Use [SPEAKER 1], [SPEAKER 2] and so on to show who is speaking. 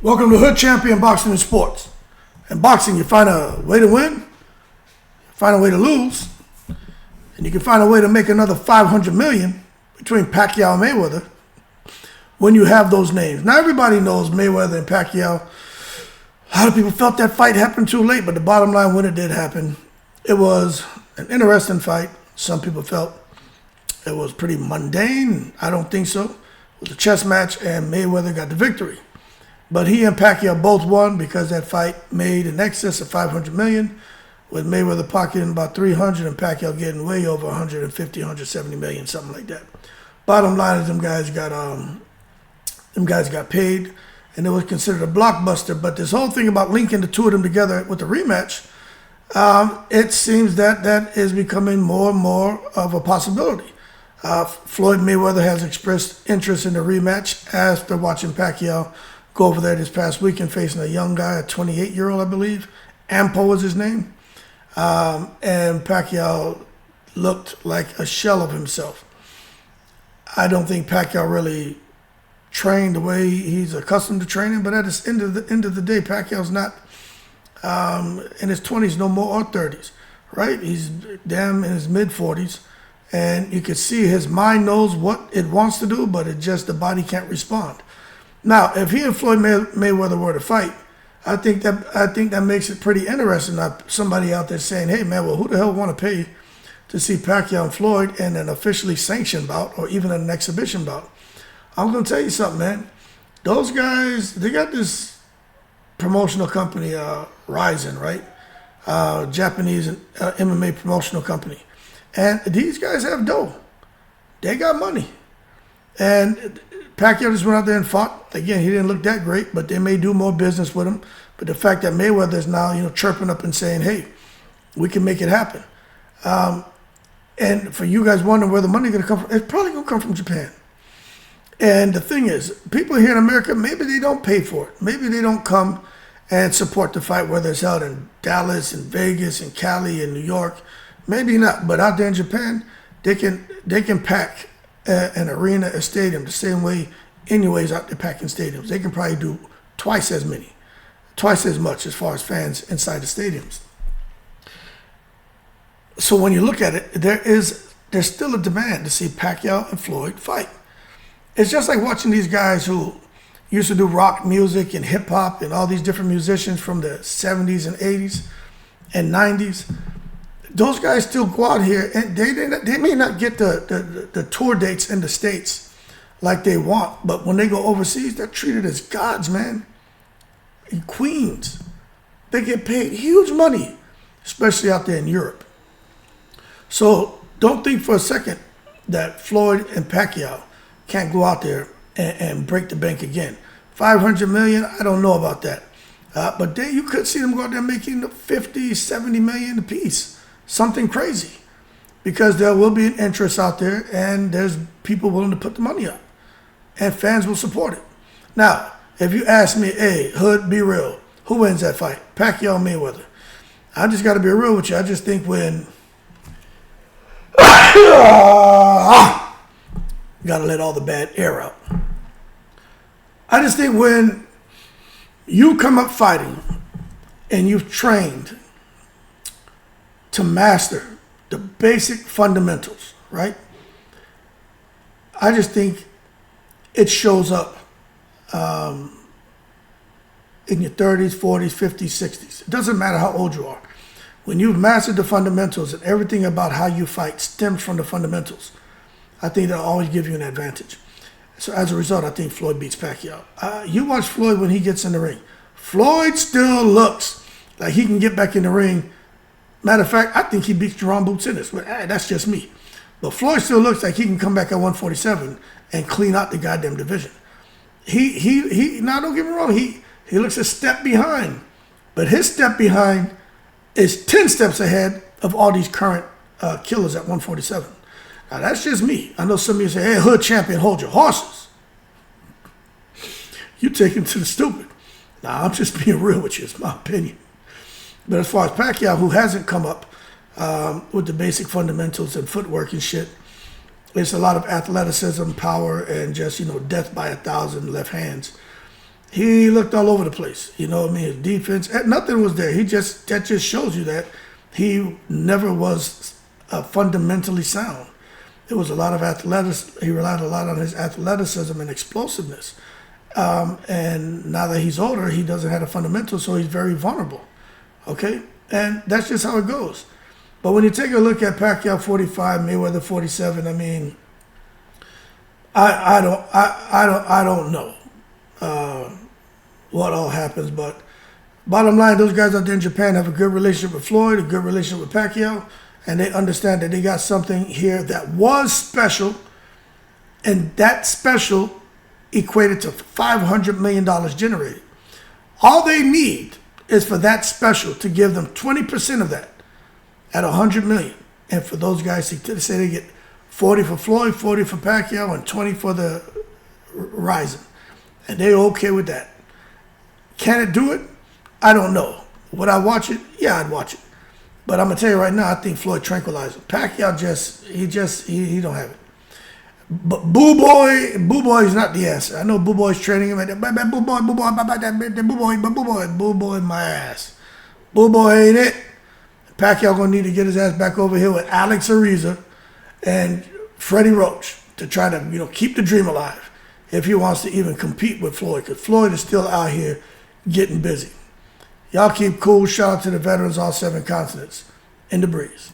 [SPEAKER 1] Welcome to Hood Champion Boxing and Sports. In boxing, you find a way to win, find a way to lose, and you can find a way to make another $500 million between Pacquiao and Mayweather when you have those names. Now, everybody knows Mayweather and Pacquiao. A lot of people felt that fight happened too late, but the bottom line, when it did happen, it was an interesting fight. Some people felt it was pretty mundane. I don't think so. It was a chess match, and Mayweather got the victory. But he and Pacquiao both won because that fight made in excess of $500 million, with Mayweather pocketing about $300 and Pacquiao getting way over $150, $170 million, something like that. Bottom line is them guys got paid, and it was considered a blockbuster. But this whole thing about linking the two of them together with the rematch, it seems that is becoming more and more of a possibility. Floyd Mayweather has expressed interest in the rematch after watching Pacquiao go over there this past weekend facing a young guy, a 28-year-old, I believe. Ampo was his name. And Pacquiao looked like a shell of himself. I don't think Pacquiao really trained the way he's accustomed to training, but at the end of the day, Pacquiao's not in his 20s no more, or 30s, right? He's damn in his mid-40s, and you can see his mind knows what it wants to do, but it just, the body can't respond. Now, if he and Floyd Mayweather were to fight, I think that makes it pretty interesting. Somebody out there saying, "Hey, man, well, who the hell want to pay to see Pacquiao and Floyd in an officially sanctioned bout or even an exhibition bout?" I'm gonna tell you something, man. Those guys, they got this promotional company, Ryzen, right? Japanese MMA promotional company, and these guys have dough. They got money, and Pacquiao just went out there and fought. Again, he didn't look that great, but they may do more business with him. But the fact that Mayweather is now, chirping up and saying, "Hey, we can make it happen." And for you guys wondering where the money is going to come from, it's probably going to come from Japan. And the thing is, people here in America, maybe they don't pay for it. Maybe they don't come and support the fight, whether it's held in Dallas and Vegas and Cali and New York. Maybe not, but out there in Japan, they can pack an arena, a stadium, the same way anyways out there packing stadiums. They can probably do twice as much as far as fans inside the stadiums. So when you look at it, there's still a demand to see Pacquiao and Floyd fight. It's just like watching these guys who used to do rock music and hip hop and all these different musicians from the 70s and 80s and 90s. Those guys still go out here, and they may not get the tour dates in the States like they want, but when they go overseas, they're treated as gods, man. In Queens, they get paid huge money, especially out there in Europe. So don't think for a second that Floyd and Pacquiao can't go out there and break the bank again. $500 million, I don't know about that. But you could see them go out there making $50, $70 million a piece. Something crazy, because there will be an interest out there, and there's people willing to put the money up, and fans will support it. Now, if you ask me, "Hey, Hood, be real, who wins that fight, Pacquiao or Mayweather?" I just got to be real with you. I just think when gotta let all the bad air out. I just think when you come up fighting and you've trained to master the basic fundamentals, right? I just think it shows up in your 30s, 40s, 50s, 60s. It doesn't matter how old you are. When you've mastered the fundamentals and everything about how you fight stems from the fundamentals, I think that'll always give you an advantage. So as a result, I think Floyd beats Pacquiao. You watch Floyd when he gets in the ring. Floyd still looks like he can get back in the ring. Matter of fact, I think he beats Jerome Boots in this, but that's just me. But Floyd still looks like he can come back at 147 and clean out the goddamn division. Now don't get me wrong, he looks a step behind, but his step behind is 10 steps ahead of all these current killers at 147. Now that's just me. I know some of you say, "Hey, Hood Champion, hold your horses." You take him to the stupid. Now I'm just being real with you. It's my opinion. But as far as Pacquiao, who hasn't come up with the basic fundamentals and footwork and shit, it's a lot of athleticism, power, and just, death by 1,000 left hands. He looked all over the place. You know what I mean? His defense, nothing was there. That just shows you that he never was fundamentally sound. It was a lot of athleticism. He relied a lot on his athleticism and explosiveness. And now that he's older, he doesn't have the fundamentals, so he's very vulnerable. Okay, and that's just how it goes. But when you take a look at Pacquiao 45, Mayweather 47, I mean, I don't know what all happens, but bottom line, those guys out there in Japan have a good relationship with Floyd, a good relationship with Pacquiao, and they understand that they got something here that was special, and that special equated to $500 million generated. All they need is for that special to give them 20% of that at $100 million. And for those guys to say they get 40 for Floyd, 40 for Pacquiao, and 20 for the Rising. And they're okay with that. Can it do it? I don't know. Would I watch it? Yeah, I'd watch it. But I'm going to tell you right now, I think Floyd tranquilized him. Pacquiao he don't have it. But Boo Boy is not the answer. I know Boo Boy's training him. Boo Boy, my ass. Boo Boy ain't it. Pacquiao gonna need to get his ass back over here with Alex Ariza and Freddie Roach to try to keep the dream alive if he wants to even compete with Floyd, because Floyd is still out here getting busy. Y'all keep cool. Shout out to the veterans, all 7 continents. In the breeze.